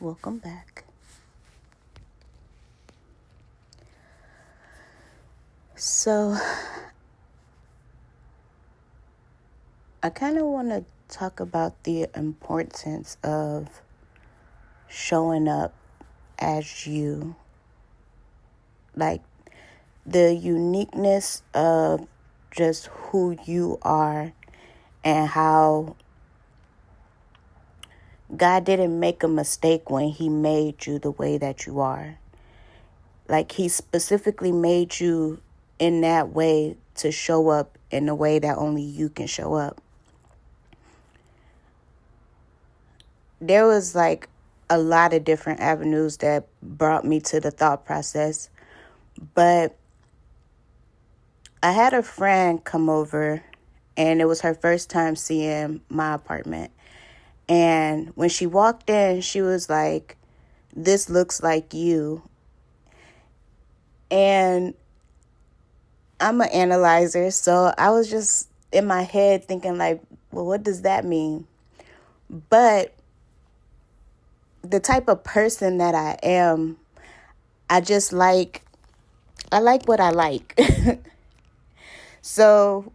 Welcome back. So, I kind of want to talk about the importance of showing up as you. Like, the uniqueness of just who you are and how God didn't make a mistake when He made you the way that you are. Like, He specifically made you in that way to show up in the way that only you can show up. There was like a lot of different avenues that brought me to the thought process, but I had a friend come over and it was her first time seeing my apartment. And when she walked in, she was like, "This looks like you." And I'm an analyzer, so I was just in my head thinking like, well, what does that mean? But the type of person that I am, I like what I like. So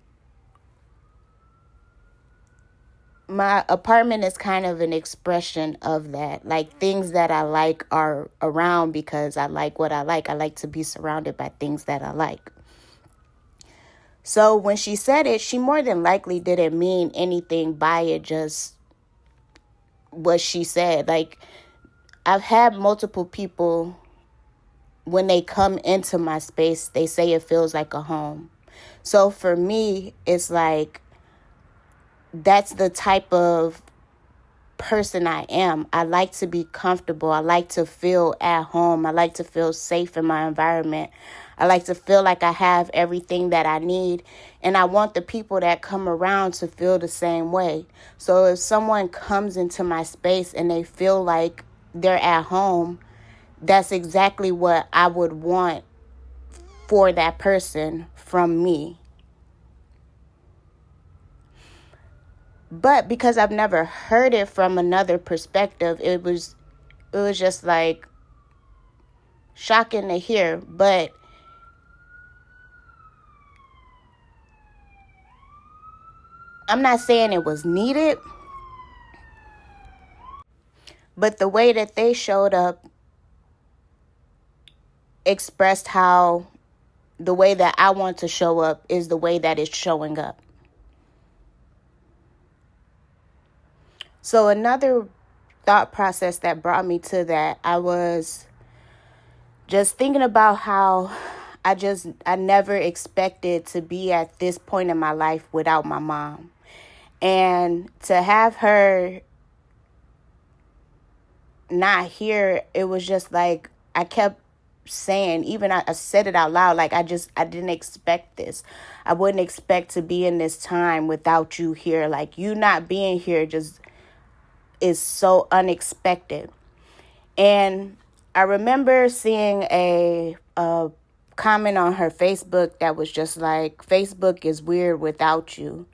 my apartment is kind of an expression of that. Like, things that I like are around because I like what I like. I like to be surrounded by things that I like. So when she said it, she more than likely didn't mean anything by it, just what she said. Like, I've had multiple people, when they come into my space, they say it feels like a home. So for me, it's like, that's the type of person I am. I like to be comfortable. I like to feel at home. I like to feel safe in my environment. I like to feel like I have everything that I need. And I want the people that come around to feel the same way. So if someone comes into my space and they feel like they're at home, that's exactly what I would want for that person from me. But because I've never heard it from another perspective, it was just like shocking to hear. But I'm not saying it was needed, but the way that they showed up expressed how the way that I want to show up is the way that it's showing up. So another thought process that brought me to that, I was just thinking about how I never expected to be at this point in my life without my mom. And to have her not here, it was just like, I kept saying, even I said it out loud, like, I didn't expect this. I wouldn't expect to be in this time without you here. Like, you not being here just is so unexpected. And I remember seeing a comment on her Facebook that was just like, Facebook is weird without you.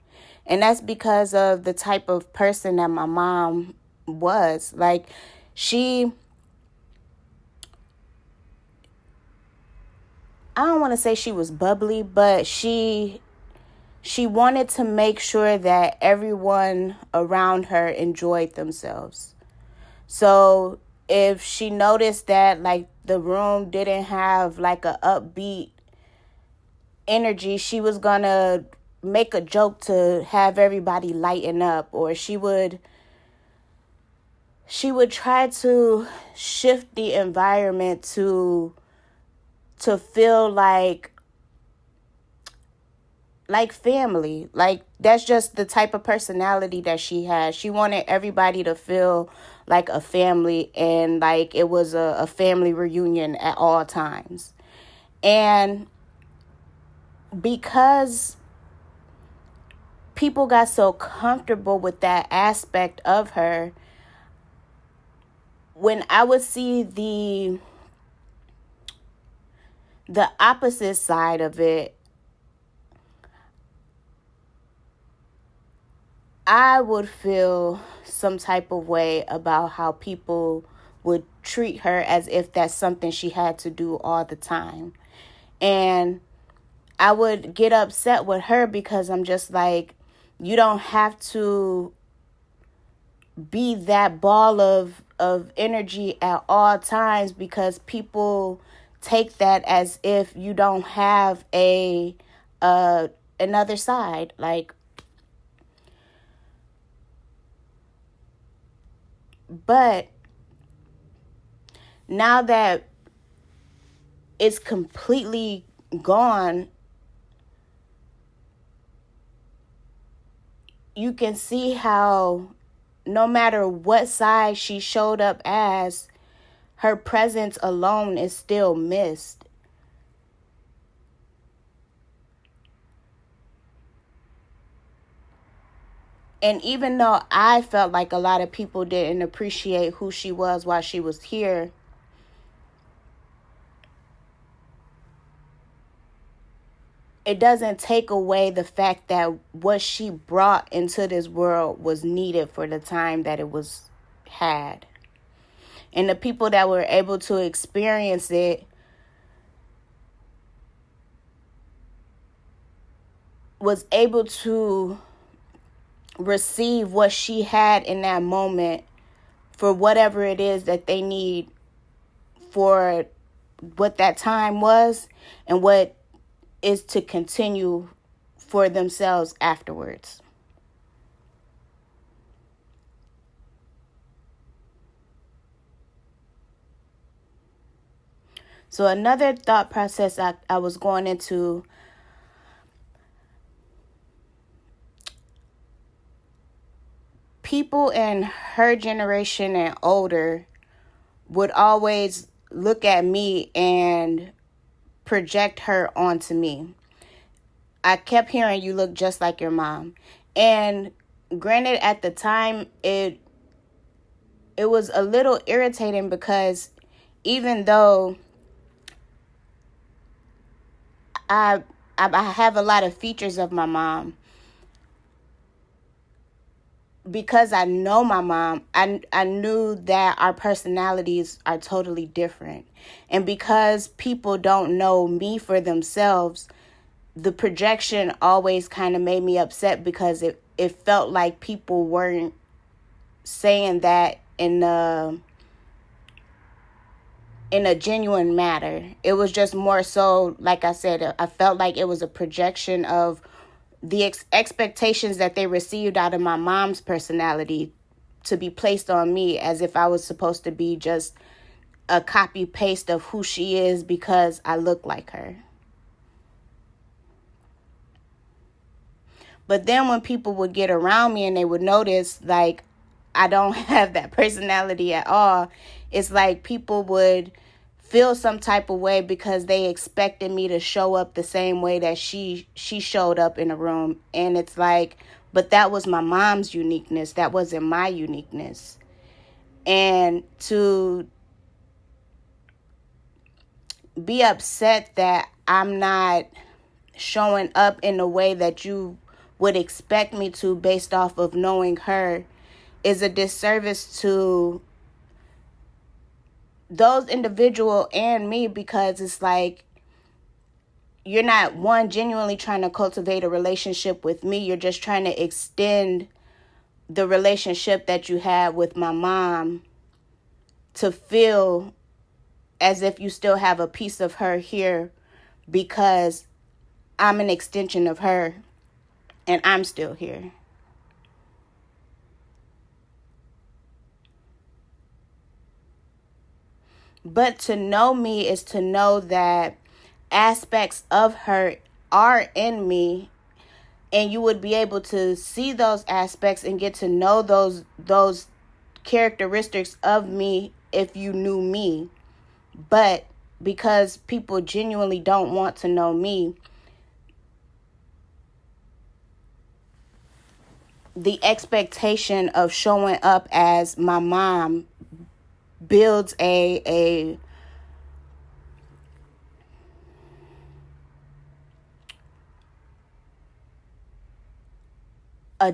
And that's because of the type of person that my mom was. Like, I don't want to say she was bubbly, but she wanted to make sure that everyone around her enjoyed themselves. So if she noticed that, like, the room didn't have like a upbeat energy, she was gonna make a joke to have everybody lighten up, or she would try to shift the environment to feel like family. Like, that's just the type of personality that she has. She wanted everybody to feel like a family, and like it was a family reunion at all times. And because people got so comfortable with that aspect of her, when I would see the opposite side of it, I would feel some type of way about how people would treat her as if that's something she had to do all the time. And I would get upset with her because I'm just like, you don't have to be that ball of energy at all times, because people take that as if you don't have a another side. Like, but now that it's completely gone, you can see how no matter what side she showed up as, her presence alone is still missed. And even though I felt like a lot of people didn't appreciate who she was while she was here, it doesn't take away the fact that what she brought into this world was needed for the time that it was had. And the people that were able to experience it was able to receive what she had in that moment for whatever it is that they need for what that time was and what is to continue for themselves afterwards. So another thought process I was going into, people in her generation and older would always look at me and project her onto me. I kept hearing, you look just like your mom. And granted, at the time, it was a little irritating, because even though I have a lot of features of my mom, because I know my mom, I knew that our personalities are totally different. And because people don't know me for themselves, the projection always kind of made me upset, because it felt like people weren't saying that in a genuine matter. It was just more so, like I said, I felt like it was a projection of the expectations that they received out of my mom's personality to be placed on me, as if I was supposed to be just a copy paste of who she is because I look like her. But then when people would get around me and they would notice, like, I don't have that personality at all, it's like people would feel some type of way because they expected me to show up the same way that she showed up in a room. And it's like, but that was my mom's uniqueness. That wasn't my uniqueness. And to be upset that I'm not showing up in the way that you would expect me to based off of knowing her is a disservice to those individual and me, because it's like, you're not, one, genuinely trying to cultivate a relationship with me. You're just trying to extend the relationship that you had with my mom to feel as if you still have a piece of her here, because I'm an extension of her and I'm still here. But to know me is to know that aspects of her are in me, and you would be able to see those aspects and get to know those characteristics of me if you knew me. But because people genuinely don't want to know me, the expectation of showing up as my mom builds a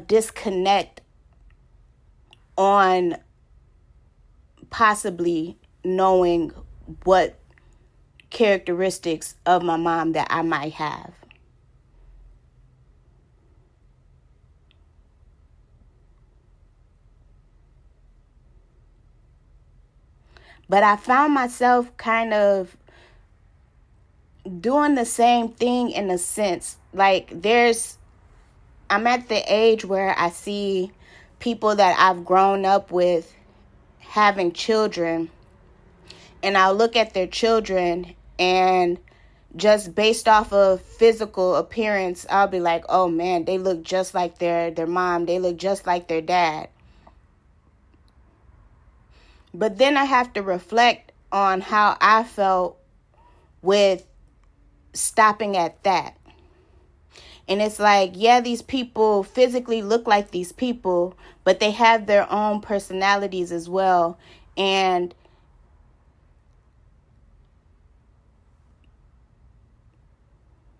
disconnect on possibly knowing what characteristics of my mom that I might have. But I found myself kind of doing the same thing in a sense. Like I'm at the age where I see people that I've grown up with having children, and I'll look at their children, and just based off of physical appearance, I'll be like, oh man, they look just like their mom. They look just like their dad. But then I have to reflect on how I felt with stopping at that. And it's like, yeah, these people physically look like these people, but they have their own personalities as well. And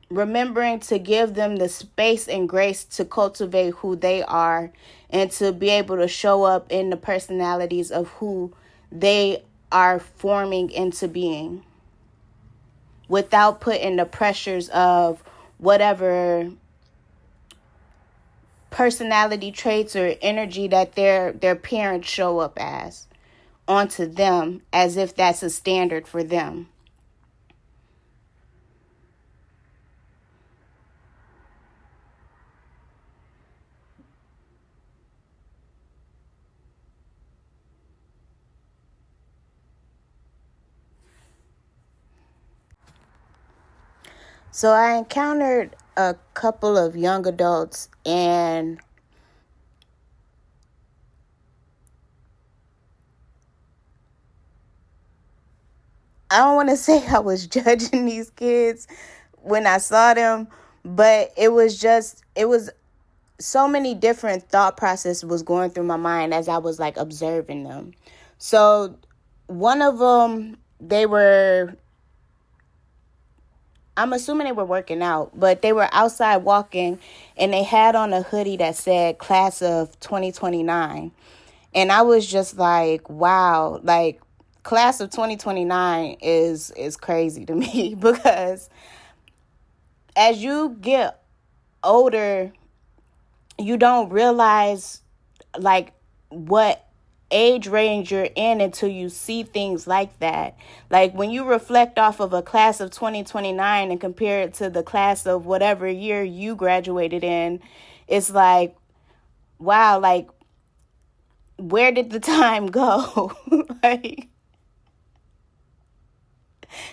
remembering to give them the space and grace to cultivate who they are and to be able to show up in the personalities of who they are forming into being without putting the pressures of whatever personality traits or energy that their parents show up as onto them, as if that's a standard for them. So I encountered a couple of young adults, and I don't want to say I was judging these kids when I saw them, but it was so many different thought processes was going through my mind as I was like observing them. So one of them, I'm assuming they were working out, but they were outside walking, and they had on a hoodie that said class of 2029. And I was just like, wow, like class of 2029 is crazy to me, because as you get older, you don't realize like what age range you're in until you see things like that. Like when you reflect off of a class of 2029 and compare it to the class of whatever year you graduated in, it's like, wow, like where did the time go? Like,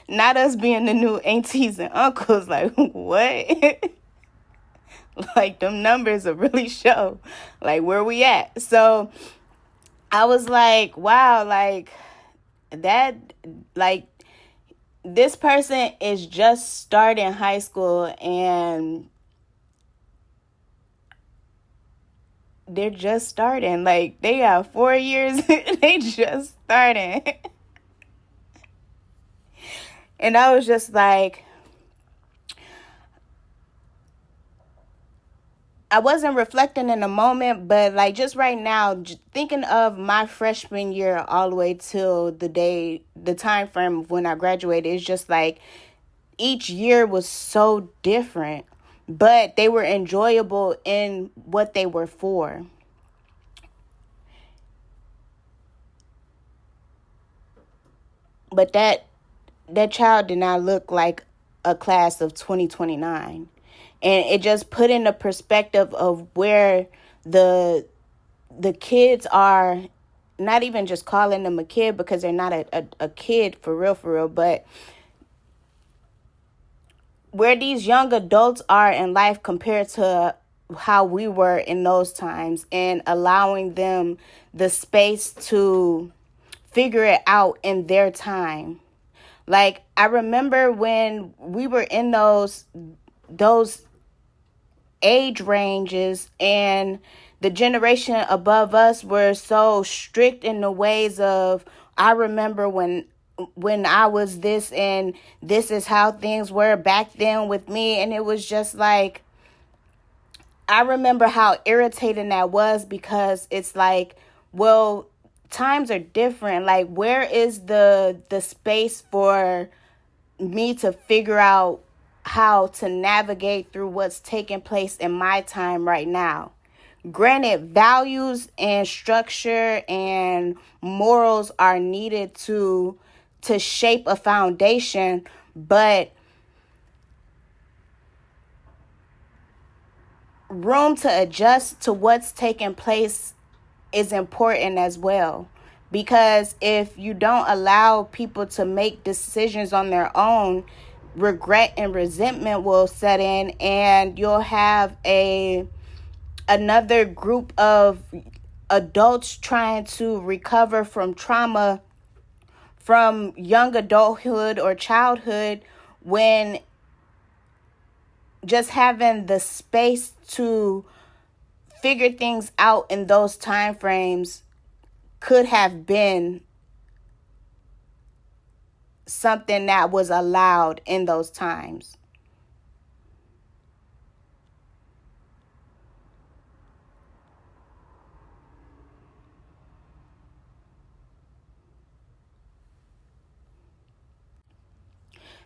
not us being the new aunties and uncles, like what? Like them numbers will really show like where we at. So I was like, wow, like that, like this person is just starting high school and they're just starting. Like they have 4 years, they just starting. And I was just like, I wasn't reflecting in the moment, but like just right now, thinking of my freshman year all the way till the time frame of when I graduated, it's just like each year was so different, but they were enjoyable in what they were for. But that child did not look like a class of 2029. And it just put in the perspective of where the kids are, not even just calling them a kid because they're not a kid for real, but where these young adults are in life compared to how we were in those times, and allowing them the space to figure it out in their time. Like I remember when we were in those age ranges, and the generation above us were so strict in the ways of, I remember when I was this, and this is how things were back then with me. And it was just like, I remember how irritating that was, because it's like, well, times are different. Like, where is the space for me to figure out how to navigate through what's taking place in my time right now? Granted, values and structure and morals are needed to shape a foundation, but room to adjust to what's taking place is important as well. Because if you don't allow people to make decisions on their own, regret and resentment will set in, and you'll have another group of adults trying to recover from trauma from young adulthood or childhood, when just having the space to figure things out in those time frames could have been something that was allowed in those times.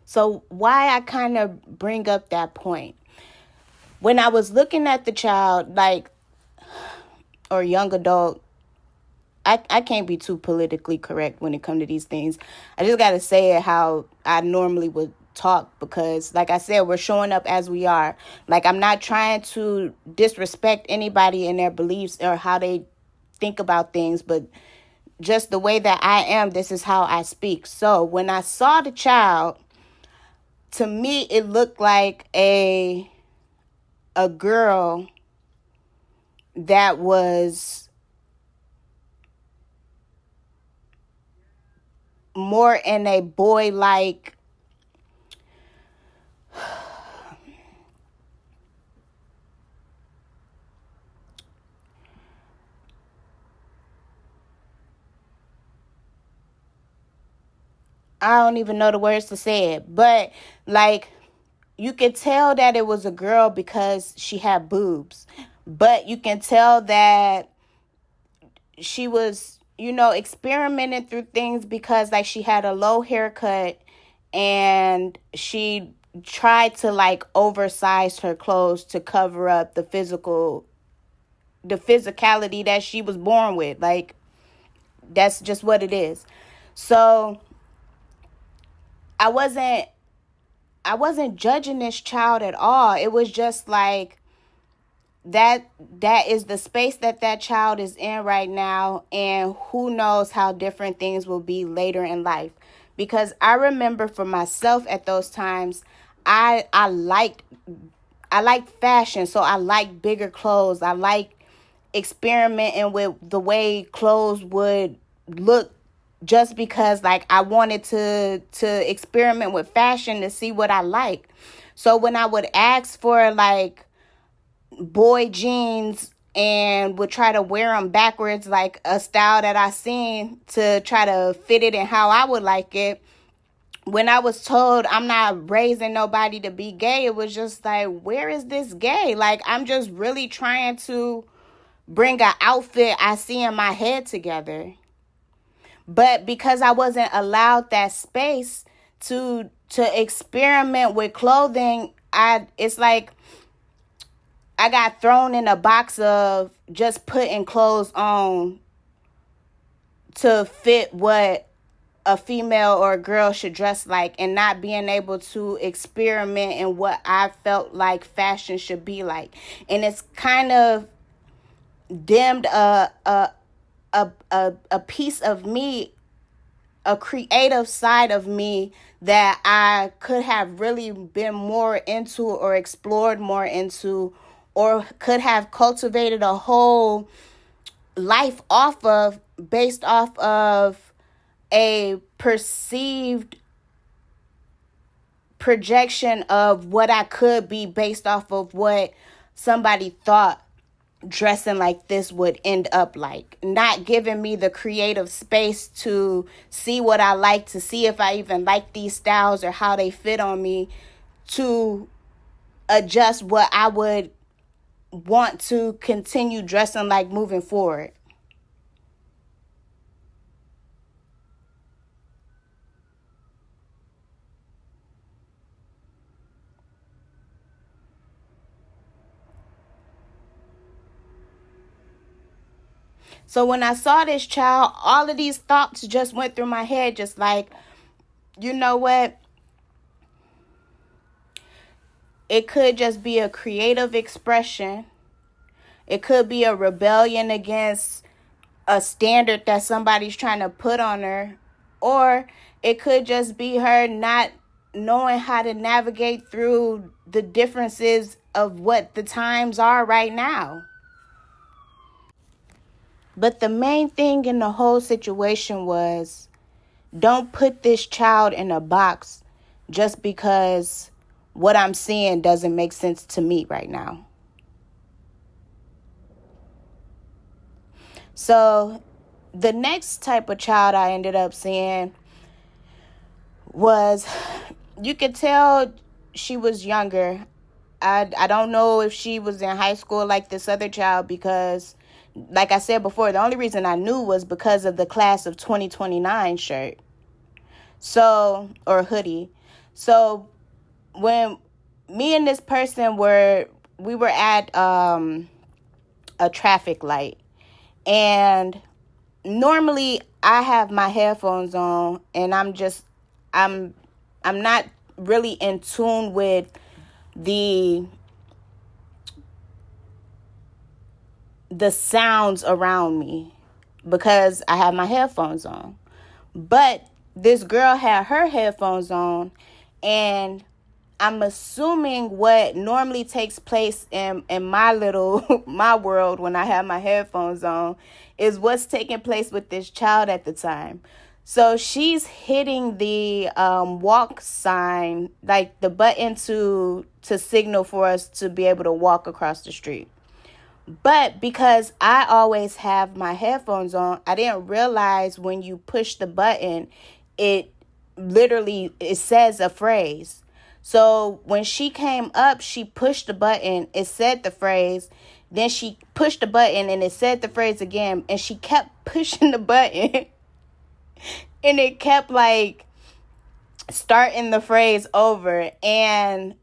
So why I kind of bring up that point, when I was looking at the child, like, or young adult, I can't be too politically correct when it comes to these things. I just got to say it how I normally would talk, because like I said, we're showing up as we are. Like, I'm not trying to disrespect anybody in their beliefs or how they think about things, but just the way that I am, this is how I speak. So when I saw the child, to me it looked like a girl that was more in a boy-like, I don't even know the words to say it, but like, you could tell that it was a girl because she had boobs, but you can tell that she was, experimenting through things, because like she had a low haircut and she tried to like oversize her clothes to cover up the physicality that she was born with. Like, that's just what it is. So I wasn't judging this child at all. It was just like, that is the space that child is in right now, and who knows how different things will be later in life. Because I remember for myself at those times, I liked fashion, so I liked bigger clothes. I liked experimenting with the way clothes would look, just because like I wanted to experiment with fashion to see what I like. So when I would ask for like boy jeans and would try to wear them backwards, like a style that I seen, to try to fit it in how I would like it, when I was told I'm not raising nobody to be gay, it was just like, where is this gay? Like, I'm just really trying to bring an outfit I see in my head together. But because I wasn't allowed that space to experiment with clothing, it's like I got thrown in a box of just putting clothes on to fit what a female or a girl should dress like, and not being able to experiment in what I felt like fashion should be like. And it's kind of dimmed a piece of me, a creative side of me, that I could have really been more into or explored more into, or could have cultivated a whole life based off of a perceived projection of what I could be, based off of what somebody thought dressing like this would end up like, not giving me the creative space to see what I like, to see if I even like these styles or how they fit on me, to adjust what I would want to continue dressing like moving forward. So when I saw this child, all of these thoughts just went through my head, just like, you know what? It could just be a creative expression. It could be a rebellion against a standard that somebody's trying to put on her. Or it could just be her not knowing how to navigate through the differences of what the times are right now. But the main thing in the whole situation was, don't put this child in a box just because what I'm seeing doesn't make sense to me right now. So the next type of child I ended up seeing was, you could tell she was younger. I don't know if she was in high school like this other child, because like I said before, the only reason I knew was because of the class of 2029 shirt. So, or hoodie. So when me and this person we were at a traffic light, and normally I have my headphones on, and I'm not really in tune with the sounds around me because I have my headphones on. But this girl had her headphones on, and I'm assuming what normally takes place in my little my world when I have my headphones on is what's taking place with this child at the time. So she's hitting the walk sign, like the button to signal for us to be able to walk across the street. But because I always have my headphones on, I didn't realize when you push the button, it says a phrase. So when she came up, she pushed the button, it said the phrase. Then she pushed the button and it said the phrase again. And she kept pushing the button. And it kept like starting the phrase over. And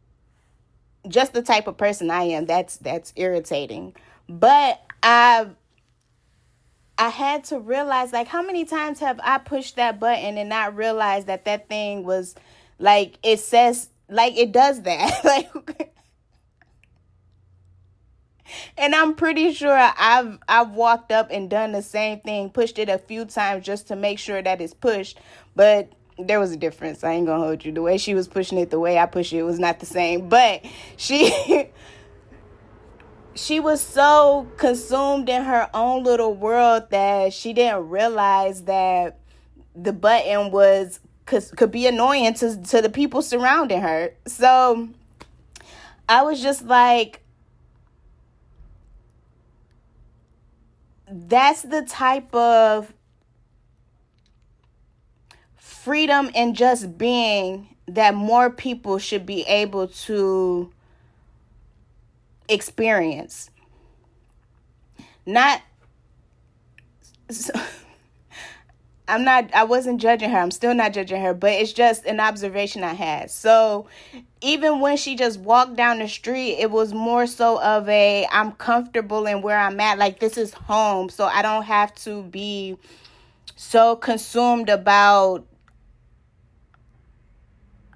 just the type of person I am, that's irritating. But I had to realize, like, how many times have I pushed that button and not realized that thing was like, it says, like, it does that. Like, and I'm pretty sure I've walked up and done the same thing, pushed it a few times just to make sure that it's pushed. But there was a difference. I ain't gonna hold you. The way she was pushing it, the way I pushed it was not the same. But she was so consumed in her own little world that she didn't realize that the button could be annoying to the people surrounding her. So I was just like, that's the type of freedom in just being that more people should be able to experience. Not I wasn't judging her. I'm still not judging her, but it's just an observation I had. So even when she just walked down the street, it was more so of I'm comfortable in where I'm at. Like, this is home, so I don't have to be so consumed about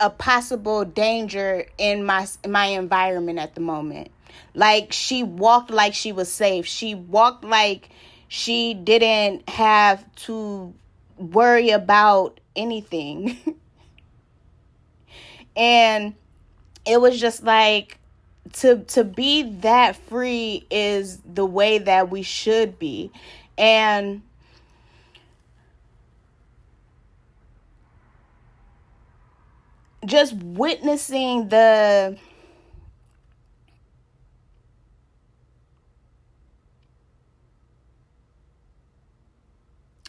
a possible danger in my environment at the moment. Like, she walked like she was safe. She walked like she didn't have to worry about anything. And it was just like, to be that free is the way that we should be. And just witnessing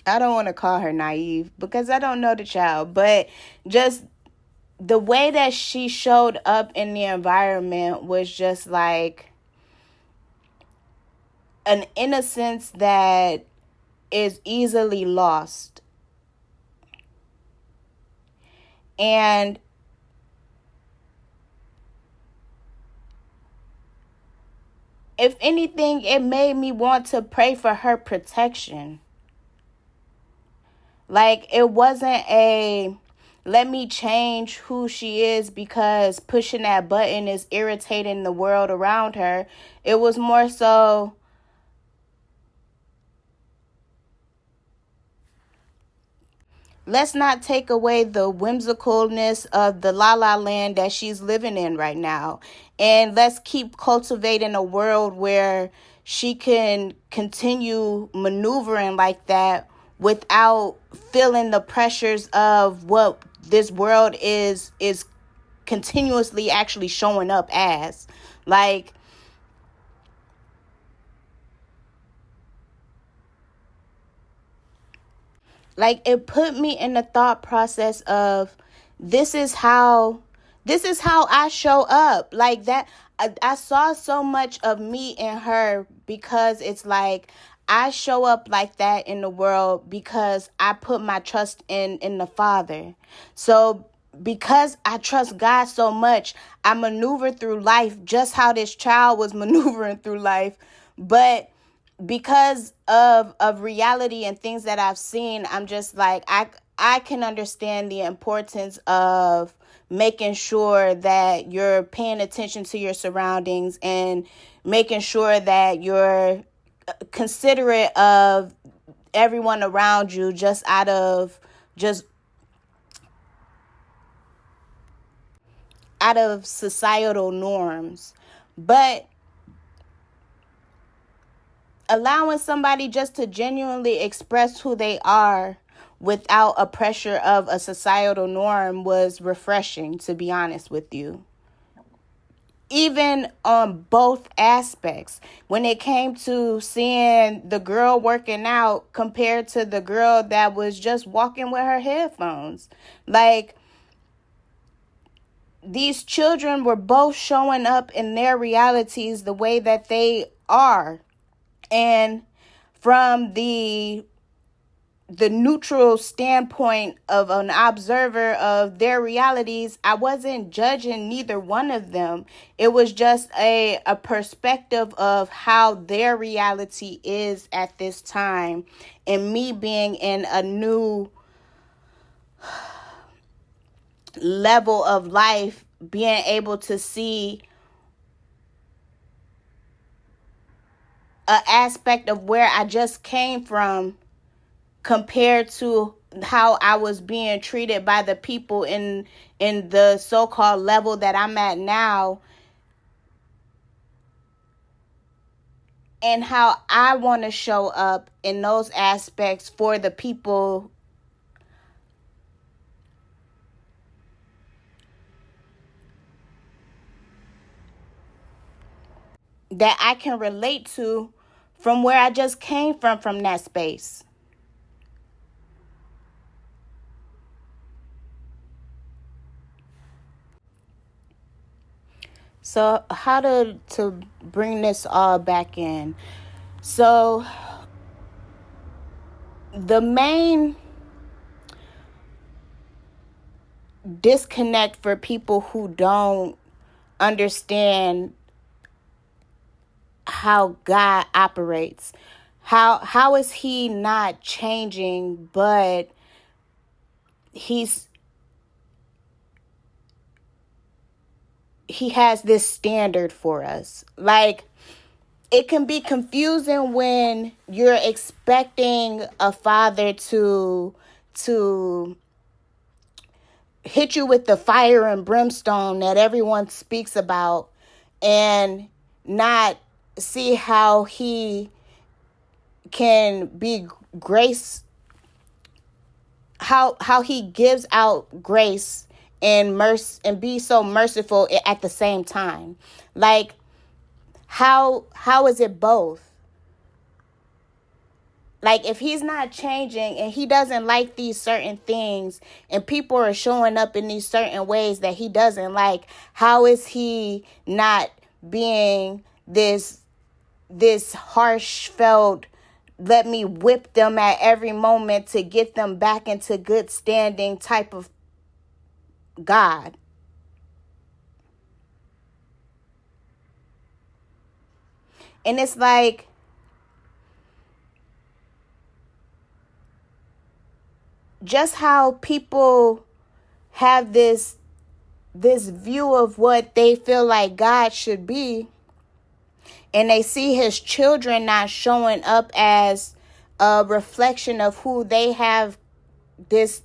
I don't want to call her naive because I don't know the child, but just the way that she showed up in the environment was just like an innocence that is easily lost. And if anything, it made me want to pray for her protection. Like, it wasn't a let me change who she is because pushing that button is irritating the world around her. It was more so, let's not take away the whimsicalness of the la la land that she's living in right now. And let's keep cultivating a world where she can continue maneuvering like that without feeling the pressures of what this world is continuously actually showing up as. Like it put me in the thought process of this is how this is how I show up. Like that, I saw so much of me in her, because it's like I show up like that in the world because I put my trust in the Father. So because I trust God so much, I maneuver through life just how this child was maneuvering through life. But because of reality and things that I've seen, I'm just like, I can understand the importance of making sure that you're paying attention to your surroundings and making sure that you're considerate of everyone around you, just out of societal norms. But allowing somebody just to genuinely express who they are without a pressure of a societal norm was refreshing, to be honest with you. Even on both aspects, when it came to seeing the girl working out compared to the girl that was just walking with her headphones. Like, these children were both showing up in their realities the way that they are. And from the neutral standpoint of an observer of their realities, I wasn't judging neither one of them. It was just a perspective of how their reality is at this time, and me being in a new level of life, being able to see an aspect of where I just came from compared to how I was being treated by the people in the so-called level that I'm at now, and how I want to show up in those aspects for the people that I can relate to from where I just came from that space. So how to bring this all back in. So the main disconnect for people who don't understand how God operates. How is he not changing, but he's he has this standard for us. Like, it can be confusing when you're expecting a father to hit you with the fire and brimstone that everyone speaks about, and not see how he can be grace, how he gives out grace and mercy, and be so merciful at the same time. Like, how is it both? Like, if he's not changing and he doesn't like these certain things, and people are showing up in these certain ways that he doesn't like, how is he not being this harsh felt, let me whip them at every moment to get them back into good standing type of God? And it's like, just how people have this view of what they feel like God should be, and they see his children not showing up as a reflection of who they have this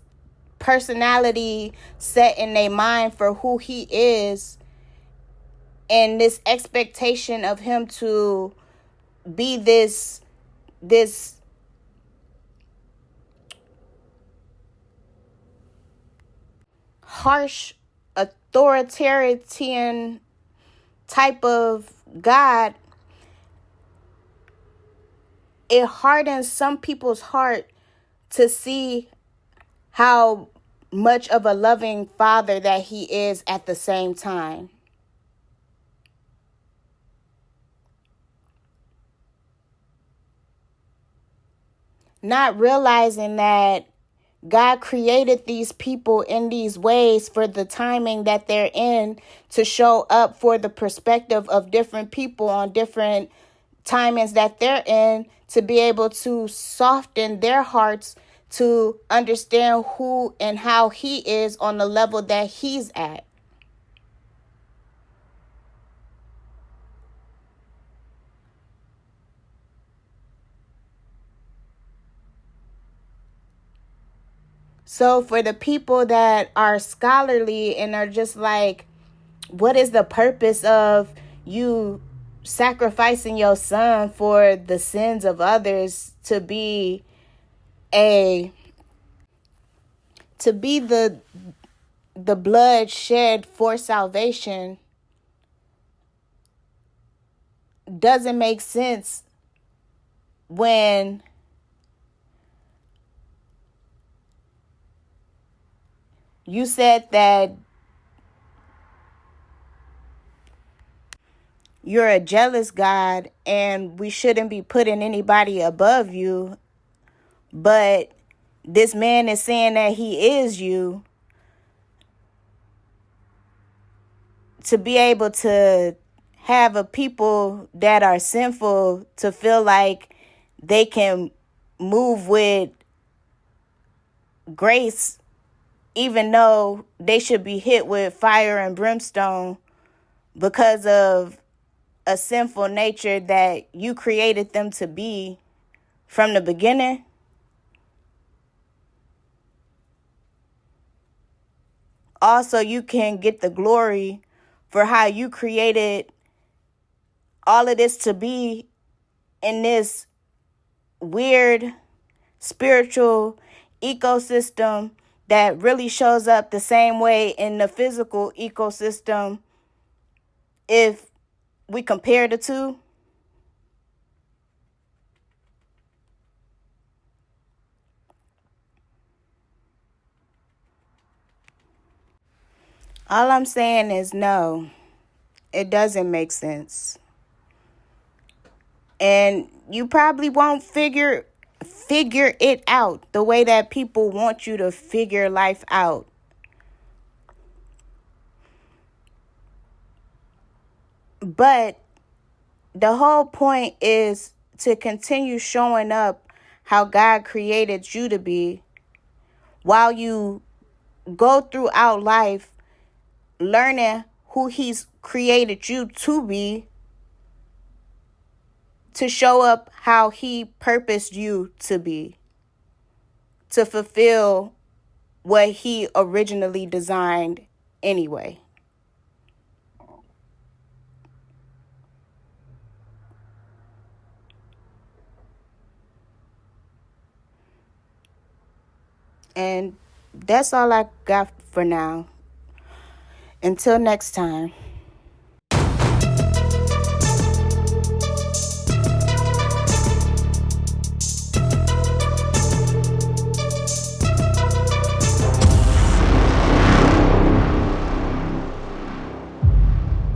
personality set in their mind for who he is, and this expectation of him to be this harsh authoritarian type of God. It hardens some people's heart to see how much of a loving father that he is at the same time. Not realizing that God created these people in these ways for the timing that they're in, to show up for the perspective of different people on different timings that they're in, to be able to soften their hearts to understand who and how he is on the level that he's at. So for the people that are scholarly and are just like, what is the purpose of you sacrificing your son for the sins of others, to be the blood shed for salvation, doesn't make sense when you said that you're a jealous God and we shouldn't be putting anybody above you, but this man is saying that he is you. To be able to have a people that are sinful to feel like they can move with grace, even though they should be hit with fire and brimstone because of a sinful nature that you created them to be from the beginning. Also, you can get the glory for how you created all of this to be in this weird spiritual ecosystem that really shows up the same way in the physical ecosystem if we compare the two. All I'm saying is no, it doesn't make sense. And you probably won't figure it out the way that people want you to figure life out. But the whole point is to continue showing up how God created you to be, while you go throughout life learning who he's created you to be, to show up how he purposed you to be, to fulfill what he originally designed anyway. And that's all I got for now. Until next time.